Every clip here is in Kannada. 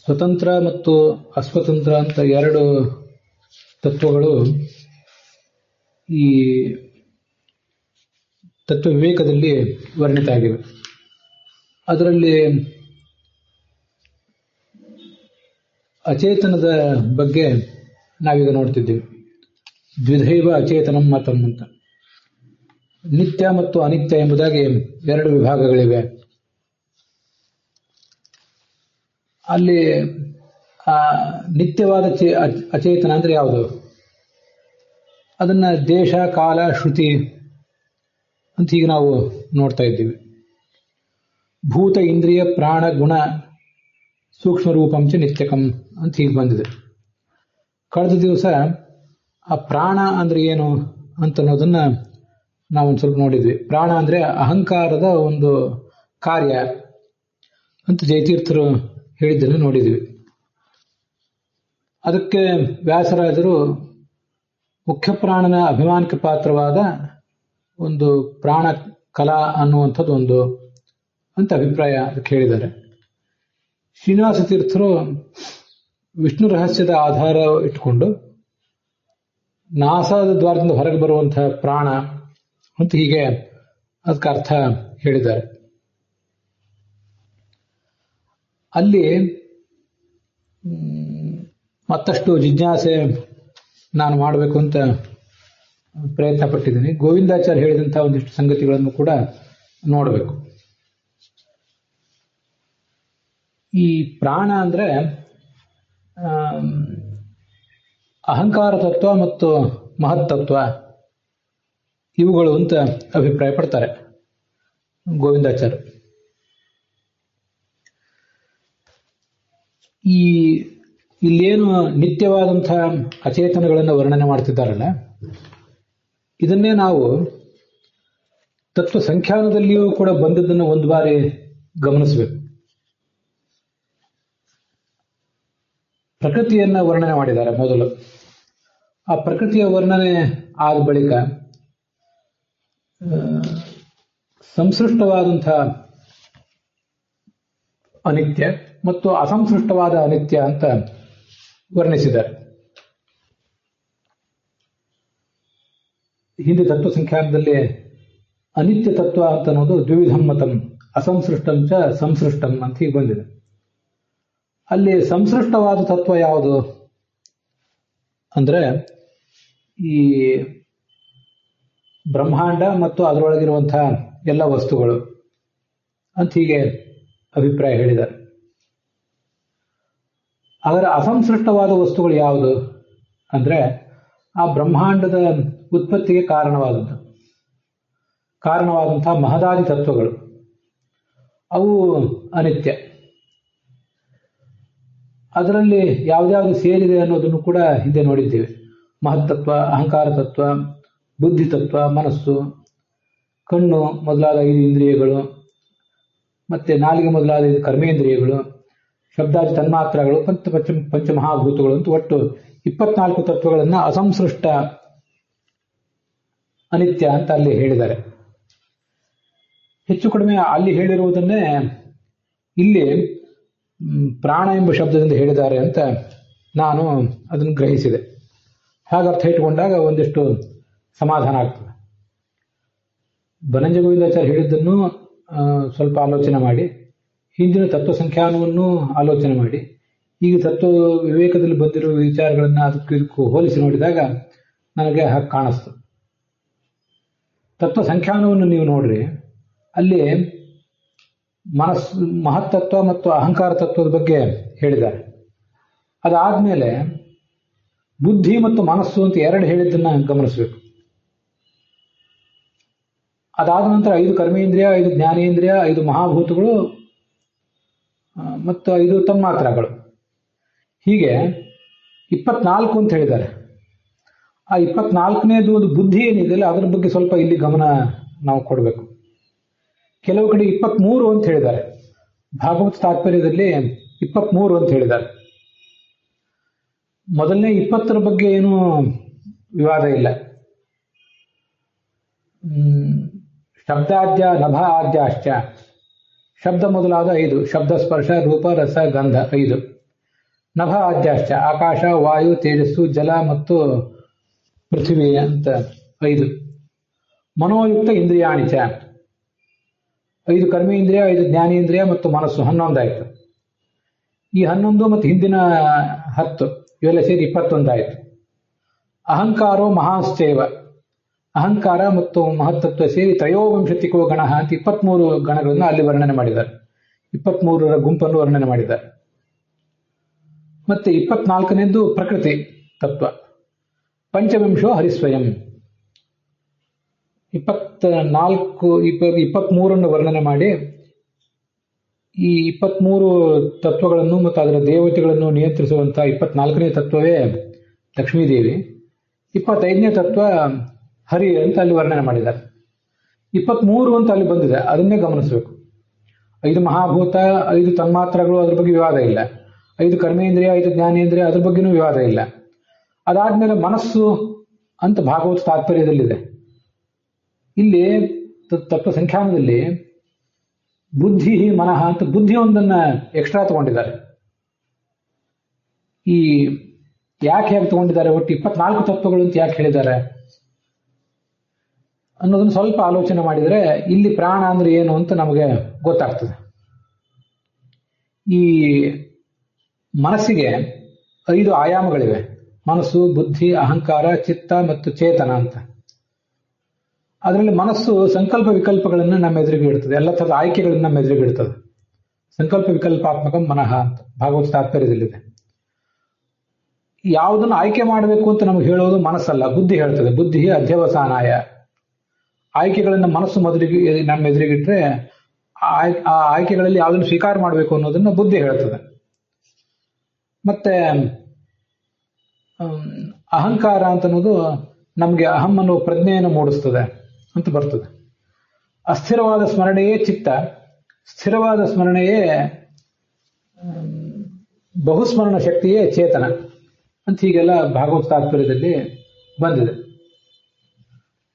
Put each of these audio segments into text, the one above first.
ಸ್ವತಂತ್ರ ಮತ್ತು ಅಸ್ವತಂತ್ರ ಅಂತ ಎರಡು ತತ್ವಗಳು ಈ ತತ್ವ ವಿವೇಕದಲ್ಲಿ ವರ್ಣಿತ ಆಗಿವೆ. ಅದರಲ್ಲಿ ಅಚೇತನದ ಬಗ್ಗೆ ನಾವೀಗ ನೋಡ್ತಿದ್ದೀವಿ. ದ್ವಿಧೈವ ಅಚೇತನಂ ಮತಂ ಅಂತ. ನಿತ್ಯ ಮತ್ತು ಅನಿತ್ಯ ಎಂಬುದಾಗಿ ಎರಡು ವಿಭಾಗಗಳಿವೆ. ಅಲ್ಲಿ ನಿತ್ಯವಾದ ಅಚೇತನ ಅಂದ್ರೆ ಯಾವುದು? ಅದನ್ನ ದೇಶ, ಕಾಲ, ಶ್ರುತಿ ಅಂತ ಹೀಗೆ ನಾವು ನೋಡ್ತಾ ಇದ್ದೀವಿ. ಭೂತ, ಇಂದ್ರಿಯ, ಪ್ರಾಣ, ಗುಣ, ಸೂಕ್ಷ್ಮ ರೂಪಂಚ ನಿತ್ಯಕಂ ಅಂತ ಹೀಗೆ ಬಂದಿದೆ. ಕಳೆದ ದಿವಸ ಆ ಪ್ರಾಣ ಅಂದ್ರೆ ಏನು ಅಂತ ಅನ್ನೋದನ್ನ ನಾವೊಂದು ಸ್ವಲ್ಪ ನೋಡಿದ್ವಿ. ಪ್ರಾಣ ಅಂದ್ರೆ ಅಹಂಕಾರದ ಒಂದು ಕಾರ್ಯ ಅಂತ ಜಯತೀರ್ಥರು ಹೇಳಿದ್ದನ್ನು ನೋಡಿದ್ವಿ. ಅದಕ್ಕೆ ವ್ಯಾಸರಾಜರು ಮುಖ್ಯ ಪ್ರಾಣನ ಅಭಿಮಾನಕ್ಕೆ ಪಾತ್ರವಾದ ಒಂದು ಪ್ರಾಣ ಕಲಾ ಅನ್ನುವಂಥದ್ದು ಒಂದು ಅಂತ ಅಭಿಪ್ರಾಯ ಅದಕ್ಕೆ ಹೇಳಿದ್ದಾರೆ. ಶ್ರೀನಿವಾಸ ತೀರ್ಥರು ವಿಷ್ಣು ರಹಸ್ಯದ ಆಧಾರ ಇಟ್ಟುಕೊಂಡು ನಾಸಾದ ದ್ವಾರದಿಂದ ಹೊರಗೆ ಬರುವಂತಹ ಪ್ರಾಣ ಅಂತ ಹೀಗೆ ಅದಕ್ಕೆ ಅರ್ಥ ಹೇಳಿದ್ದಾರೆ. ಅಲ್ಲಿ ಮತ್ತಷ್ಟು ಜಿಜ್ಞಾಸೆ ನಾನು ಮಾಡಬೇಕು ಅಂತ ಪ್ರಯತ್ನ ಪಟ್ಟಿದ್ದೀನಿ. ಗೋವಿಂದಾಚಾರ್ಯ ಹೇಳಿದಂತಹ ಒಂದಿಷ್ಟು ಸಂಗತಿಗಳನ್ನು ಕೂಡ ನೋಡಬೇಕು. ಈ ಪ್ರಾಣ ಅಂದ್ರೆ ಅಹಂಕಾರ ತತ್ವ ಮತ್ತು ಮಹತ್ತತ್ವ ಇವುಗಳು ಅಂತ ಅಭಿಪ್ರಾಯ ಪಡ್ತಾರೆ ಗೋವಿಂದಾಚಾರ್ಯ. ಇಲ್ಲೇನು ನಿತ್ಯವಾದಂತಹ ಅಚೇತನಗಳನ್ನು ವರ್ಣನೆ ಮಾಡ್ತಿದ್ದಾರಲ್ಲ, ಇದನ್ನೇ ನಾವು ತತ್ವ ಸಂಖ್ಯಾನದಲ್ಲಿಯೂ ಕೂಡ ಬಂದದ್ದನ್ನು ಒಂದು ಬಾರಿ ಗಮನಿಸಬೇಕು. ಪ್ರಕೃತಿಯನ್ನ ವರ್ಣನೆ ಮಾಡಿದ್ದಾರೆ ಮೊದಲು. ಆ ಪ್ರಕೃತಿಯ ವರ್ಣನೆ ಆದ ಬಳಿಕ ಸಂಸೃಷ್ಟವಾದಂತಹ ಅನಿತ್ಯ ಮತ್ತು ಅಸಂಸೃಷ್ಟವಾದ ಅನಿತ್ಯ ಅಂತ ವರ್ಣಿಸಿದ್ದಾರೆ. ಹಿಂದೆ ತತ್ವ ಸಂಖ್ಯಾನದಲ್ಲಿ ಅನಿತ್ಯ ತತ್ವ ಅಂತ ಅನ್ನೋದು ದ್ವಿವಿಧಂ ಮತಂ ಅಸಂಸೃಷ್ಟಂ ಚ ಸಂಸೃಷ್ಟಂ ಅಂತ ಹೀಗೆ ಬಂದಿದೆ. ಅಲ್ಲಿ ಸಂಸೃಷ್ಟವಾದ ತತ್ವ ಯಾವುದು ಅಂದ್ರೆ ಈ ಬ್ರಹ್ಮಾಂಡ ಮತ್ತು ಅದರೊಳಗಿರುವಂತಹ ಎಲ್ಲ ವಸ್ತುಗಳು ಅಂತ ಹೀಗೆ ಅಭಿಪ್ರಾಯ ಹೇಳಿದ್ದಾರೆ. ಅದರ ಅಸಂಸೃಷ್ಟವಾದ ವಸ್ತುಗಳು ಯಾವುದು ಅಂದ್ರೆ ಆ ಬ್ರಹ್ಮಾಂಡದ ಉತ್ಪತ್ತಿಗೆ ಕಾರಣವಾದಂತಹ ಮಹದಾದಿ ತತ್ವಗಳು, ಅವು ಅನಿತ್ಯ. ಅದರಲ್ಲಿ ಯಾವ್ದಾವ್ದು ಸೇರಿದೆ ಅನ್ನೋದನ್ನು ಕೂಡ ಹಿಂದೆ ನೋಡಿದ್ದೇವೆ. ಮಹತ್ತತ್ವ, ಅಹಂಕಾರ ತತ್ವ, ಬುದ್ಧಿ ತತ್ವ, ಮನಸ್ಸು, ಕಣ್ಣು ಮೊದಲಾದ 5 ಇಂದ್ರಿಯಗಳು, ಮತ್ತೆ ನಾಲಿಗೆ ಮೊದಲಾದ 5 ಕರ್ಮೇಂದ್ರಿಯಗಳು, ಶಬ್ದಾದಿ ತನ್ಮಾತ್ರಗಳು, ಪಂಚಮಹಾಭೂತಗಳು ಅಂತ ಒಟ್ಟು 24 ತತ್ವಗಳನ್ನ ಅಸಂಸೃಷ್ಟ ಅನಿತ್ಯ ಅಂತ ಅಲ್ಲಿ ಹೇಳಿದ್ದಾರೆ. ಹೆಚ್ಚು ಕಡಿಮೆ ಅಲ್ಲಿ ಹೇಳಿರುವುದನ್ನೇ ಇಲ್ಲಿ ಪ್ರಾಣ ಎಂಬ ಶಬ್ದದಿಂದ ಹೇಳಿದ್ದಾರೆ ಅಂತ ನಾನು ಅದನ್ನು ಗ್ರಹಿಸಿದೆ. ಹಾಗರ್ಥ ಇಟ್ಟುಕೊಂಡಾಗ ಒಂದಿಷ್ಟು ಸಮಾಧಾನ ಆಗ್ತದೆ. ಬನಂಜ ಗೋವಿಂದಾಚಾರ್ಯ ಹೇಳಿದ್ದನ್ನು ಸ್ವಲ್ಪ ಆಲೋಚನೆ ಮಾಡಿ, ಹಿಂದಿನ ತತ್ವ ಸಂಖ್ಯಾನವನ್ನು ಆಲೋಚನೆ ಮಾಡಿ, ಈಗ ತತ್ವ ವಿವೇಕದಲ್ಲಿ ಬಂದಿರುವ ವಿಚಾರಗಳನ್ನ ಅದಕ್ಕೂ ಹೋಲಿಸಿ ನೋಡಿದಾಗ ನನಗೆ ಹಾಗೆ ಕಾಣಿಸ್ತು. ತತ್ವ ಸಂಖ್ಯಾನವನ್ನು ನೀವು ನೋಡ್ರಿ, ಅಲ್ಲಿ ಮಹತ್ತತ್ವ ಮತ್ತು ಅಹಂಕಾರ ತತ್ವದ ಬಗ್ಗೆ ಹೇಳಿದ್ದಾರೆ. ಅದಾದ್ಮೇಲೆ ಬುದ್ಧಿ ಮತ್ತು ಮನಸ್ಸು ಅಂತ 2 ಹೇಳಿದ್ದನ್ನ ಗಮನಿಸಬೇಕು. ಅದಾದ ನಂತರ 5 ಕರ್ಮೇಂದ್ರಿಯ, 5 ಜ್ಞಾನೇಂದ್ರಿಯ, 5 ಮಹಾಭೂತಗಳು ಮತ್ತು 5 ತನ್ಮಾತ್ರಗಳು, ಹೀಗೆ 24 ಅಂತ ಹೇಳಿದ್ದಾರೆ. ಆ 24ನೇದು ಒಂದು ಬುದ್ಧಿ ಏನಿದೆಯಲ್ಲ ಅದರ ಬಗ್ಗೆ ಸ್ವಲ್ಪ ಇಲ್ಲಿ ಗಮನ ನಾವು ಕೊಡಬೇಕು. ಕೆಲವು ಕಡೆ 23 ಅಂತ ಹೇಳಿದ್ದಾರೆ. ಭಾಗವತ ತಾತ್ಪರ್ಯದಲ್ಲಿ 23 ಅಂತ ಹೇಳಿದ್ದಾರೆ. ಮೊದಲನೇ 20ರ ಬಗ್ಗೆ ಏನು ವಿವಾದ ಇಲ್ಲ. ಶಬ್ದಾದ್ಯ ನಭ ಆದ್ಯಾಶ್ಚ, ಶಬ್ದ ಮೊದಲಾದ 5, ಶಬ್ದ ಸ್ಪರ್ಶ ರೂಪ ರಸ ಗಂಧ 5, ನಭ ಆದ್ಯಾಶ್ಚ ಆಕಾಶ, ವಾಯು, ತೇಜಸ್ಸು, ಜಲ ಮತ್ತು ಪೃಥ್ವಿ ಅಂತ 5. ಮನೋಯುಕ್ತ ಇಂದ್ರಿಯಾಣಿಚ 5 ಕರ್ಮೇಂದ್ರಿಯ, 5 ಜ್ಞಾನೇಂದ್ರಿಯ ಮತ್ತು ಮನಸ್ಸು 11 ಆಯಿತು. ಈ 11 ಮತ್ತು ಹಿಂದಿನ 10 ಇವೆಲ್ಲ ಸೇರಿ 21 ಆಯಿತು. ಅಹಂಕಾರೋ ಮಹಾಶ್ಚೈವ, ಅಹಂಕಾರ ಮತ್ತು ಮಹತ್ತತ್ವ ಸೇರಿ ತ್ರಯೋವಿಂಶತಿಕೋ ಗಣ ಅಂತ 23 ಗಣಗಳನ್ನು ಅಲ್ಲಿ ವರ್ಣನೆ ಮಾಡಿದ್ದಾರೆ. 23ರ ಗುಂಪನ್ನು ವರ್ಣನೆ ಮಾಡಿದ್ದಾರೆ. ಮತ್ತೆ 24ನೇದು ಪ್ರಕೃತಿ ತತ್ವ. ಪಂಚವಿಂಶೋ ಹರಿಸ್ವಯಂ. 23 ವರ್ಣನೆ ಮಾಡಿ ಈ 23 ತತ್ವಗಳನ್ನು ಮತ್ತು ಅದರ ದೇವತೆಗಳನ್ನು ನಿಯಂತ್ರಿಸುವಂತಹ 24ನೇ ತತ್ವವೇ ಲಕ್ಷ್ಮೀದೇವಿ. 25ನೇ ತತ್ವ ಹರಿ ಅಂತ ಅಲ್ಲಿ ವರ್ಣನೆ ಮಾಡಿದ್ದಾರೆ. 23 ಅಂತ ಅಲ್ಲಿ ಬಂದಿದೆ, ಅದನ್ನೇ ಗಮನಿಸಬೇಕು. 5 ಮಹಾಭೂತ, 5 ತನ್ಮಾತ್ರಗಳು, ಅದ್ರ ಬಗ್ಗೆ ವಿವಾದ ಇಲ್ಲ. 5 ಕರ್ಮೇಂದ್ರಿಯ, 5 ಜ್ಞಾನೇಂದ್ರಿಯ, ಅದ್ರ ಬಗ್ಗೆನೂ ವಿವಾದ ಇಲ್ಲ. ಅದಾದ್ಮೇಲೆ ಮನಸ್ಸು ಅಂತ ಭಾಗವತ ತಾತ್ಪರ್ಯದಲ್ಲಿದೆ. ಇಲ್ಲಿ ತತ್ವ ಸಂಖ್ಯಾನದಲ್ಲಿ ಬುದ್ಧಿ ಮನಃ ಅಂತ ಬುದ್ಧಿ ಒಂದನ್ನ ಎಕ್ಸ್ಟ್ರಾ ತಗೊಂಡಿದ್ದಾರೆ. ಈ ಯಾಕೆ ತಗೊಂಡಿದ್ದಾರೆ, ಒಟ್ಟು 24 ತತ್ವಗಳು ಅಂತ ಯಾಕೆ ಹೇಳಿದ್ದಾರೆ ಅನ್ನೋದನ್ನು ಸ್ವಲ್ಪ ಆಲೋಚನೆ ಮಾಡಿದರೆ ಇಲ್ಲಿ ಪ್ರಾಣ ಅಂದ್ರೆ ಏನು ಅಂತ ನಮಗೆ ಗೊತ್ತಾಗ್ತದೆ. ಈ ಮನಸ್ಸಿಗೆ 5 ಆಯಾಮಗಳಿವೆ. ಮನಸ್ಸು, ಬುದ್ಧಿ, ಅಹಂಕಾರ, ಚಿತ್ತ ಮತ್ತು ಚೇತನ ಅಂತ. ಅದರಲ್ಲಿ ಮನಸ್ಸು ಸಂಕಲ್ಪ ವಿಕಲ್ಪಗಳನ್ನು ನಮ್ಮ ಎದುರಿಗೆ ಇಡ್ತದೆ, ಎಲ್ಲ ಥರದ ಆಯ್ಕೆಗಳನ್ನು ನಮ್ಮ ಎದುರಿಗೆ ಇಡ್ತದೆ. ಸಂಕಲ್ಪ ವಿಕಲ್ಪಾತ್ಮಕ ಮನಃ ಅಂತ ಭಾಗವತ ತಾತ್ಪರ್ಯದಲ್ಲಿದೆ. ಯಾವುದನ್ನು ಆಯ್ಕೆ ಮಾಡಬೇಕು ಅಂತ ನಮಗೆ ಹೇಳೋದು ಮನಸ್ಸಲ್ಲ, ಬುದ್ಧಿ ಹೇಳ್ತದೆ. ಬುದ್ಧಿ ಅಧ್ಯವಸಾನಾಯ. ಆಯ್ಕೆಗಳನ್ನು ಮನಸ್ಸು ಮೊದಲಿಗೆ ನಮ್ಮ ಎದುರಿಗಿಟ್ರೆ ಆ ಆಯ್ಕೆಗಳಲ್ಲಿ ಯಾವುದನ್ನು ಸ್ವೀಕಾರ ಮಾಡಬೇಕು ಅನ್ನೋದನ್ನು ಬುದ್ಧಿ ಹೇಳ್ತದೆ. ಮತ್ತೆ ಅಹಂಕಾರ ಅಂತ ಅನ್ನೋದು ನಮಗೆ ಅಹಂ ಅನ್ನೋ ಪ್ರಜ್ಞೆಯನ್ನು ಮೂಡಿಸ್ತದೆ ಅಂತ ಬರ್ತದೆ. ಅಸ್ಥಿರವಾದ ಸ್ಮರಣೆಯೇ ಚಿತ್ತ, ಸ್ಥಿರವಾದ ಸ್ಮರಣೆಯೇ ಬಹುಸ್ಮರಣ ಶಕ್ತಿಯೇ ಚೇತನ ಅಂತ ಹೀಗೆಲ್ಲ ಭಾಗವತ ತಾತ್ಪರ್ಯದಲ್ಲಿ ಬಂದಿದೆ.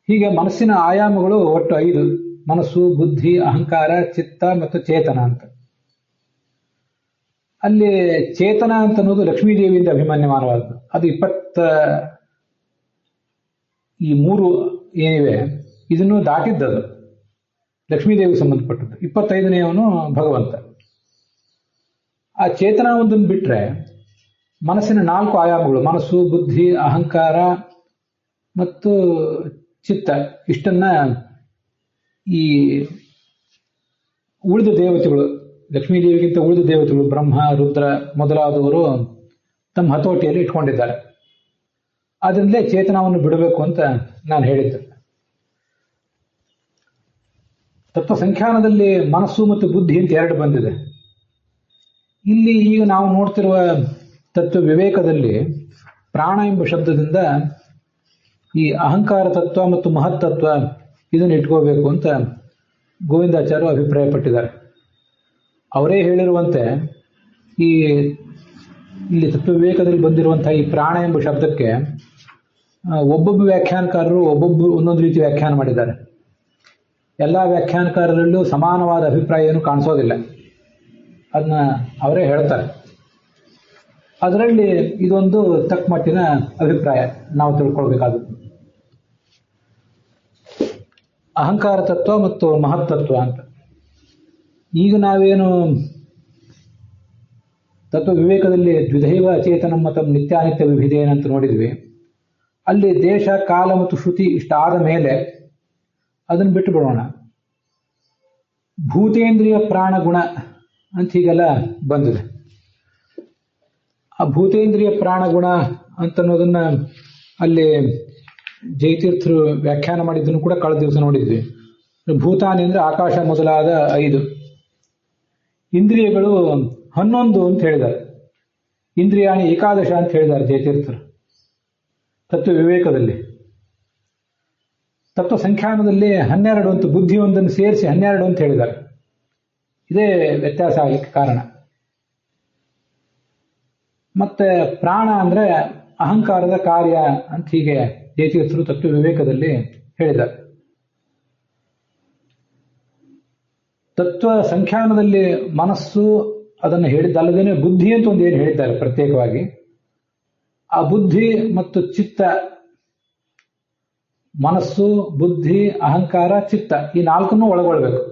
ಹೀಗೆ ಮನಸ್ಸಿನ ಆಯಾಮಗಳು ಒಟ್ಟು 5: ಮನಸ್ಸು, ಬುದ್ಧಿ, ಅಹಂಕಾರ, ಚಿತ್ತ ಮತ್ತು ಚೇತನ ಅಂತ. ಅಲ್ಲಿ ಚೇತನ ಅಂತ ಅನ್ನೋದು ಲಕ್ಷ್ಮೀದೇವಿಯಿಂದ ಅಭಿಮನ್ಯಮಾನವಾದ್ದು. ಅದು 23 ಏನಿವೆ ಇದನ್ನು ದಾಟಿದ್ದದು, ಲಕ್ಷ್ಮೀದೇವಿಗೆ ಸಂಬಂಧಪಟ್ಟದ್ದು. 25ನೇವನು ಭಗವಂತ. ಆ ಚೇತನ ಒಂದನ್ನು ಬಿಟ್ರೆ ಮನಸ್ಸಿನ 4 ಆಯಾಮಗಳು ಮನಸ್ಸು, ಬುದ್ಧಿ, ಅಹಂಕಾರ ಮತ್ತು ಚಿತ್ತ, ಇಷ್ಟನ್ನ ಈ ಉಳಿದ ದೇವತೆಗಳು, ಲಕ್ಷ್ಮೀದೇವಿಗಿಂತ ಉಳಿದ ದೇವತೆಗಳು ಬ್ರಹ್ಮ, ರುದ್ರ ಮೊದಲಾದವರು ತಮ್ಮ ಹತೋಟಿಯಲ್ಲಿ ಇಟ್ಕೊಂಡಿದ್ದಾರೆ. ಆದ್ರಿಂದಲೇ ಚೇತನವನ್ನು ಬಿಡಬೇಕು ಅಂತ ನಾನು ಹೇಳಿದ್ದೆ. ತತ್ವ ಸಂಖ್ಯಾನದಲ್ಲಿ ಮನಸ್ಸು ಮತ್ತು ಬುದ್ಧಿ ಅಂತ 2 ಬಂದಿದೆ. ಇಲ್ಲಿ ಈಗ ನಾವು ನೋಡ್ತಿರುವ ತತ್ವ ವಿವೇಕದಲ್ಲಿ ಪ್ರಾಣ ಎಂಬ ಶಬ್ದದಿಂದ ಈ ಅಹಂಕಾರ ತತ್ವ ಮತ್ತು ಮಹತ್ತತ್ವ ಇದನ್ನು ಇಟ್ಕೋಬೇಕು ಅಂತ ಗೋವಿಂದಾಚಾರ್ಯರು ಅಭಿಪ್ರಾಯ ಪಟ್ಟಿದ್ದಾರೆ. ಅವರೇ ಹೇಳಿರುವಂತೆ ಇಲ್ಲಿ ತತ್ವ ವಿವೇಕದಲ್ಲಿ ಬಂದಿರುವಂತಹ ಈ ಪ್ರಾಣ ಎಂಬ ಶಬ್ದಕ್ಕೆ ಒಬ್ಬೊಬ್ಬ ವ್ಯಾಖ್ಯಾನಕಾರರು ಒಂದೊಂದು ರೀತಿ ವ್ಯಾಖ್ಯಾನ ಮಾಡಿದ್ದಾರೆ. ಎಲ್ಲ ವ್ಯಾಖ್ಯಾನಕಾರರಲ್ಲೂ ಸಮಾನವಾದ ಅಭಿಪ್ರಾಯ ಏನು ಕಾಣಿಸೋದಿಲ್ಲ, ಅದನ್ನ ಅವರೇ ಹೇಳ್ತಾರೆ. ಅದರಲ್ಲಿ ಇದೊಂದು ತಕ್ಕ ಮಟ್ಟಿನ ಅಭಿಪ್ರಾಯ ನಾವು ತಿಳ್ಕೊಳ್ಬೇಕಾದದ್ದು. ಅಹಂಕಾರ ತತ್ವ ಮತ್ತು ಮಹತ್ತತ್ವ ಅಂತ. ಈಗ ನಾವೇನು ತತ್ವ ವಿವೇಕದಲ್ಲಿ ದ್ವಿಧೈವ ಅಚೇತನಂ ಮತಂ ನಿತ್ಯಾನಿತ್ಯ ವಿಭಿದೇನ ಅಂತ ನೋಡಿದ್ವಿ. ಅಲ್ಲಿ ದೇಶ, ಕಾಲ ಮತ್ತು ಶ್ರುತಿ ಇಷ್ಟಾದ ಮೇಲೆ ಅದನ್ನು ಬಿಟ್ಟು ಬಿಡೋಣ. ಭೂತೇಂದ್ರಿಯ ಪ್ರಾಣ ಗುಣ ಅಂತ ಹೀಗೆಲ್ಲ ಬಂದಿದೆ. ಆ ಭೂತೇಂದ್ರಿಯ ಪ್ರಾಣ ಗುಣ ಅಂತನ್ನೋದನ್ನ ಅಲ್ಲಿ ಜಯತೀರ್ಥರು ವ್ಯಾಖ್ಯಾನ ಮಾಡಿದ್ದನ್ನು ಕೂಡ ಕಳೆದ ದಿವಸ ನೋಡಿದ್ವಿ. ಭೂತಾನಿ ಅಂದ್ರೆ ಆಕಾಶ ಮೊದಲಾದ 5, ಇಂದ್ರಿಯಗಳು 11 ಅಂತ ಹೇಳಿದ್ದಾರೆ. ಇಂದ್ರಿಯಾಣಿ ಏಕಾದಶ ಅಂತ ಹೇಳಿದ್ದಾರೆ ಜಯತೀರ್ಥರು ತತ್ವ ವಿವೇಕದಲ್ಲಿ. ತತ್ವ ಸಂಖ್ಯಾನದಲ್ಲಿ 12 ಅಂತ, ಬುದ್ಧಿ ಒಂದನ್ನು ಸೇರಿಸಿ 12 ಅಂತ ಹೇಳಿದ್ದಾರೆ. ಇದೇ ವ್ಯತ್ಯಾಸ ಆಗಲಿಕ್ಕೆ ಕಾರಣ. ಮತ್ತೆ ಪ್ರಾಣ ಅಂದ್ರೆ ಅಹಂಕಾರದ ಕಾರ್ಯ ಅಂತ ಹೀಗೆ ಜಯತೀರ್ಥರು ತತ್ವ ವಿವೇಕದಲ್ಲಿ ಹೇಳಿದ್ದಾರೆ. ತತ್ವ ಸಂಖ್ಯಾನದಲ್ಲಿ ಮನಸ್ಸು, ಅದನ್ನು ಹೇಳಿದ್ದಲ್ಲದೇನೆ ಬುದ್ಧಿ ಅಂತ ಒಂದು ಏನು ಹೇಳಿದ್ದಾರೆ ಪ್ರತ್ಯೇಕವಾಗಿ, ಆ ಬುದ್ಧಿ ಮತ್ತು ಚಿತ್ತ, ಮನಸ್ಸು, ಬುದ್ಧಿ, ಅಹಂಕಾರ, ಚಿತ್ತ, ಈ ನಾಲ್ಕನ್ನು ಒಳಗೊಳ್ಬೇಕು.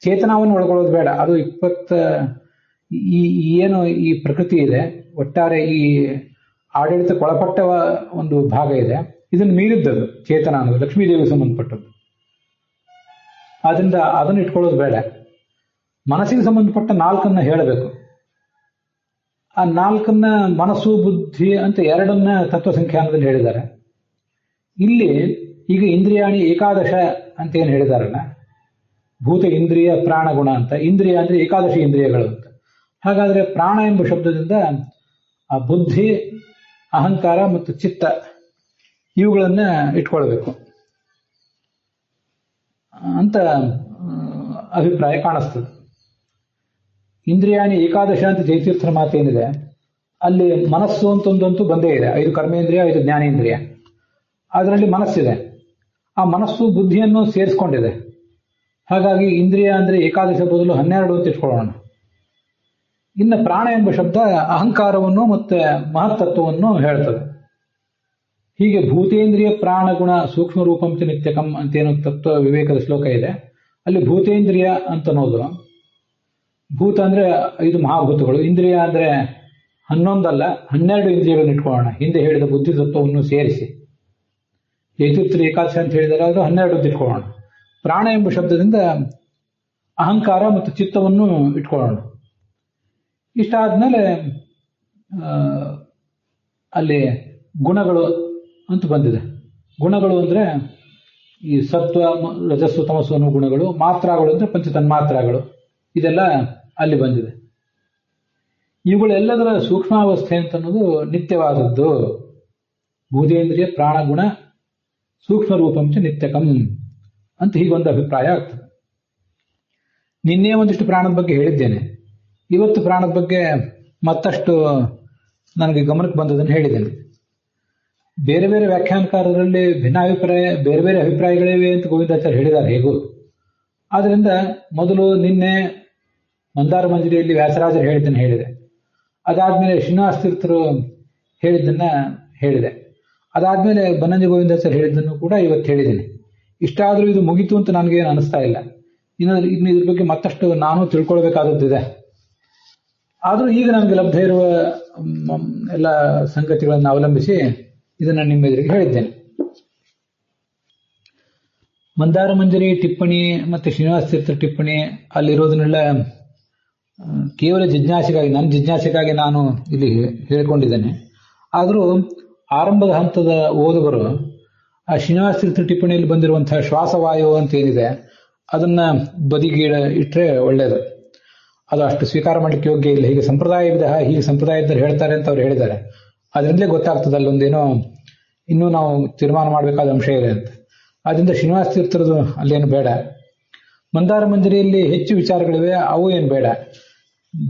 ಚೇತನವನ್ನು ಒಳಗೊಳ್ಳೋದು ಬೇಡ. ಅದು ಏನು ಈ ಪ್ರಕೃತಿ ಇದೆ, ಒಟ್ಟಾರೆ ಈ ಆಡಳಿತಕ್ಕೆ ಒಳಪಟ್ಟ ಒಂದು ಭಾಗ ಇದೆ, ಇದನ್ನು ಮೀರಿದ್ದದು ಚೇತನ ಅನ್ನೋದು, ಲಕ್ಷ್ಮೀದೇವಿಗೆ ಸಂಬಂಧಪಟ್ಟದ್ದು. ಆದ್ರಿಂದ ಅದನ್ನು ಇಟ್ಕೊಳ್ಳೋದು ಬೇಡ. ಮನಸ್ಸಿಗೆ ಸಂಬಂಧಪಟ್ಟ ನಾಲ್ಕನ್ನ ಹೇಳಬೇಕು. ಆ ನಾಲ್ಕನ್ನ ಮನಸ್ಸು, ಬುದ್ಧಿ ಅಂತ ಎರಡನ್ನ ತತ್ವ ಸಂಖ್ಯಾನದಲ್ಲಿ ಹೇಳಿದ್ದಾರೆ. ಇಲ್ಲಿ ಈಗ ಇಂದ್ರಿಯಾಣಿ ಏಕಾದಶ ಅಂತ ಏನು ಹೇಳಿದಾರಲ್ಲ, ಭೂತ ಇಂದ್ರಿಯ ಪ್ರಾಣಗುಣ ಅಂತ. ಇಂದ್ರಿಯ ಅಂದ್ರೆ ಏಕಾದಶಿ ಇಂದ್ರಿಯಗಳು ಅಂತ. ಹಾಗಾದ್ರೆ ಪ್ರಾಣ ಎಂಬ ಶಬ್ದದಿಂದ ಆ ಬುದ್ಧಿ, ಅಹಂಕಾರ ಮತ್ತು ಚಿತ್ತ ಇವುಗಳನ್ನ ಇಟ್ಕೊಳ್ಬೇಕು ಅಂತ ಅಭಿಪ್ರಾಯ ಕಾಣಿಸ್ತದೆ. ಇಂದ್ರಿಯಾಣಿ ಏಕಾದಶ ಅಂತ ಜಯತೀರ್ಥರ ಮಾತೇನಿದೆ, ಅಲ್ಲಿ ಮನಸ್ಸು ಅಂತ ಒಂದಂತೂ ಬಂದೇ ಇದೆ. 5 ಕರ್ಮೇಂದ್ರಿಯ, 5 ಜ್ಞಾನೇಂದ್ರಿಯ. ಅದರಲ್ಲಿ ಮನಸ್ಸಿದೆ. ಆ ಮನಸ್ಸು ಬುದ್ಧಿಯನ್ನು ಸೇರಿಸ್ಕೊಂಡಿದೆ. ಹಾಗಾಗಿ ಇಂದ್ರಿಯ ಅಂದ್ರೆ ಏಕಾದಶ ಬದಲು 12 ಅಂತ ಇಟ್ಕೊಳ್ಳೋಣ. ಇನ್ನು ಪ್ರಾಣ ಎಂಬ ಶಬ್ದ ಅಹಂಕಾರವನ್ನು ಮತ್ತೆ ಮಹತ್ತತ್ವವನ್ನು ಹೇಳ್ತದೆ. ಹೀಗೆ ಭೂತೇಂದ್ರಿಯ ಪ್ರಾಣಗುಣ ಸೂಕ್ಷ್ಮ ರೂಪಂಚ ನಿತ್ಯಕಂ ಅಂತೇನು ತತ್ವ ವಿವೇಕದ ಶ್ಲೋಕ ಇದೆ. ಅಲ್ಲಿ ಭೂತೇಂದ್ರಿಯ ಅಂತ ಅನ್ನೋದು, ಭೂತ ಅಂದ್ರೆ 5 ಮಹಾಭೂತಗಳು, ಇಂದ್ರಿಯ ಅಂದ್ರೆ 11 ಅಲ್ಲ 12 ಇಂದ್ರಿಯಗಳನ್ನು ಇಟ್ಕೊಳ್ಳೋಣ. ಹಿಂದೆ ಹೇಳಿದ ಬುದ್ಧಿ ತತ್ವವನ್ನು ಸೇರಿಸಿ ಏಕಾದಶಿ ಏಕಾದಶಿ ಅಂತ ಹೇಳಿದರೆ ಅದು 12 ಅಂತ ಇಟ್ಕೊಳ್ಳೋಣ. ಪ್ರಾಣ ಎಂಬ ಶಬ್ದದಿಂದ ಅಹಂಕಾರ ಮತ್ತು ಚಿತ್ತವನ್ನು ಇಟ್ಕೊಳ್ಳೋಣ. ಇಷ್ಟಾದ್ಮೇಲೆ ಅಲ್ಲಿ ಗುಣಗಳು ಅಂತ ಬಂದಿದೆ. ಗುಣಗಳು ಅಂದ್ರೆ ಈ ಸತ್ವ, ರಜಸ್ಸು, ತಮಸ್ಸು ಅನ್ನೋ ಗುಣಗಳು. ಮಾತ್ರಗಳು ಅಂದ್ರೆ ಪಂಚತನ್ಮಾತ್ರಗಳು. ಇದೆಲ್ಲ ಅಲ್ಲಿ ಬಂದಿದೆ. ಇವುಗಳೆಲ್ಲದರ ಸೂಕ್ಷ್ಮಾವಸ್ಥೆ ಅಂತ ಅನ್ನೋದು ನಿತ್ಯವಾದದ್ದು. ಭೂತೇಂದ್ರಿಯ ಪ್ರಾಣಗುಣ ಸೂಕ್ಷ್ಮ ರೂಪಂಚ ನಿತ್ಯಕಂ ಅಂತ ಹೀಗೊಂದು ಅಭಿಪ್ರಾಯ ಆಗ್ತದೆ. ನಿನ್ನೆ ಒಂದಿಷ್ಟು ಪ್ರಾಣದ ಬಗ್ಗೆ ಹೇಳಿದ್ದೇನೆ. ಇವತ್ತು ಪ್ರಾಣದ ಬಗ್ಗೆ ಮತ್ತಷ್ಟು ನನಗೆ ಗಮನಕ್ಕೆ ಬಂದದನ್ನು ಹೇಳಿದ್ದೇನೆ. ಬೇರೆ ಬೇರೆ ವ್ಯಾಖ್ಯಾನಕಾರರಲ್ಲಿ ಭಿನ್ನಾಭಿಪ್ರಾಯ, ಬೇರೆ ಬೇರೆ ಅಭಿಪ್ರಾಯಗಳಿವೆ ಅಂತ ಗೋವಿಂದಾಚಾರ್ಯ ಹೇಳಿದ್ದಾರೆ ಹೇಗೂ. ಆದ್ರಿಂದ ಮೊದಲು ನಿನ್ನೆ ಮಂದಾರ ಮಂಜರಿಯಲ್ಲಿ ವ್ಯಾಸರಾಜರು ಹೇಳಿದ್ದನ್ನು ಹೇಳಿದೆ. ಅದಾದ್ಮೇಲೆ ಶ್ರೀನಿವಾಸ ತೀರ್ಥರು ಹೇಳಿದ್ದನ್ನ ಹೇಳಿದೆ. ಅದಾದ್ಮೇಲೆ ಬನ್ನಂಜ ಗೋವಿಂದಾಚಾರ್ಯ ಹೇಳಿದ್ದನ್ನು ಕೂಡ ಇವತ್ತು ಹೇಳಿದ್ದೀನಿ. ಇಷ್ಟಾದರೂ ಇದು ಮುಗಿತು ಅಂತ ನನಗೇನು ಅನಿಸ್ತಾ ಇಲ್ಲ. ಇನ್ನು ಇದ್ರ ಬಗ್ಗೆ ಮತ್ತಷ್ಟು ನಾನು ತಿಳ್ಕೊಳ್ಬೇಕಾದದ್ದಿದೆ. ಆದರೂ ಈಗ ನನಗೆ ಲಭ್ಯ ಇರುವ ಎಲ್ಲ ಸಂಗತಿಗಳನ್ನು ಅವಲಂಬಿಸಿ ಇದನ್ನು ನಿಮ್ಮ ಎದುರಿಗೆ ಹೇಳಿದ್ದೇನೆ. ಮಂದಾರ ಮಂಜರಿ ಟಿಪ್ಪಣಿ ಮತ್ತೆ ಶ್ರೀನಿವಾಸ ತೀರ್ಥ ಟಿಪ್ಪಣಿ ಅಲ್ಲಿರೋದನ್ನೆಲ್ಲ ಕೇವಲ ಜಿಜ್ಞಾಸೆಗಾಗಿ, ನನ್ನ ಜಿಜ್ಞಾಸೆಗಾಗಿ ನಾನು ಇಲ್ಲಿ ಹೇಳಿಕೊಂಡಿದ್ದೇನೆ. ಆದರೂ ಆರಂಭದ ಹಂತದ ಓದುಗರು ಆ ಶ್ರೀನಿವಾಸ ತೀರ್ಥ ಟಿಪ್ಪಣಿಯಲ್ಲಿ ಬಂದಿರುವಂತಹ ಶ್ವಾಸವಾಯು ಅಂತ ಏನಿದೆ ಅದನ್ನ ಬದಿಗೀಡ ಇಟ್ಟರೆ ಒಳ್ಳೆಯದು. ಅದು ಅಷ್ಟು ಸ್ವೀಕಾರ ಮಾಡಲಿಕ್ಕೆ ಯೋಗ್ಯ ಇಲ್ಲ. ಹೀಗೆ ಸಂಪ್ರದಾಯವಿದ, ಹೀಗೆ ಸಂಪ್ರದಾಯದಲ್ಲಿ ಹೇಳ್ತಾರೆ ಅಂತ ಅವ್ರು ಹೇಳಿದ್ದಾರೆ. ಅದರಿಂದಲೇ ಗೊತ್ತಾಗ್ತದೆ ಅಲ್ಲೊಂದೇನೋ ಇನ್ನೂ ನಾವು ತೀರ್ಮಾನ ಮಾಡಬೇಕಾದ ಅಂಶ ಇದೆ ಅಂತ. ಆದ್ದರಿಂದ ಶ್ರೀನಿವಾಸ ತೀರ್ಥರದು ಅಲ್ಲೇನು ಬೇಡ. ಮಂದಾರ ಮಂಜರಿಯಲ್ಲಿ ಹೆಚ್ಚು ವಿಚಾರಗಳಿವೆ, ಅವು ಏನು ಬೇಡ.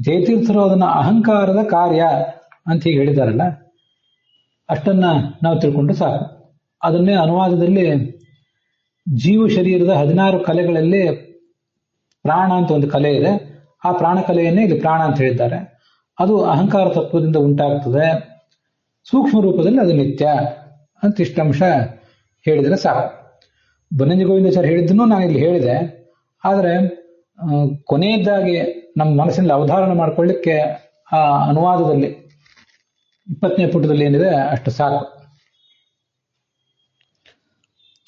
ಜಯತೀರ್ಥರು ಅದನ್ನ ಅಹಂಕಾರದ ಕಾರ್ಯ ಅಂತ ಹೀಗೆ ಹೇಳಿದಾರಲ್ಲ, ಅಷ್ಟನ್ನ ನಾವು ತಿಳ್ಕೊಂಡು ಸಾಕು. ಅದನ್ನೇ ಅನುವಾದದಲ್ಲಿ ಜೀವ ಶರೀರದ 16 ಕಲೆಗಳಲ್ಲಿ ಪ್ರಾಣ ಅಂತ ಒಂದು ಕಲೆ ಇದೆ. ಆ ಪ್ರಾಣ ಕಲೆಯನ್ನೇ ಇಲ್ಲಿ ಪ್ರಾಣ ಅಂತ ಹೇಳಿದ್ದಾರೆ. ಅದು ಅಹಂಕಾರ ತತ್ವದಿಂದ ಉಂಟಾಗ್ತದೆ. ಸೂಕ್ಷ್ಮ ರೂಪದಲ್ಲಿ ಅದು ನಿತ್ಯ ಅಂತ ಇಷ್ಟಂಶ ಹೇಳಿದರೆ ಸಾಕು. ಬನ್ನಂಜ ಗೋವಿಂದಾಚಾರ್ಯ ಹೇಳಿದ್ದನ್ನು ನಾನು ಇಲ್ಲಿ ಹೇಳಿದೆ. ಆದರೆ ಕೊನೆಯದಾಗಿ ನಮ್ಮ ಮನಸ್ಸಿನಲ್ಲಿ ಅವಧಾರಣ ಮಾಡಿಕೊಳ್ಳಿಕ್ಕೆ ಆ ಅನುವಾದದಲ್ಲಿ 20ನೇ ಪುಟದಲ್ಲಿ ಏನಿದೆ ಅಷ್ಟು ಸಾಕು.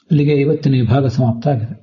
ಅಲ್ಲಿಗೆ ಇವತ್ತಿನ ಈ ಭಾಗ ಸಮಾಪ್ತ ಆಗಿದೆ.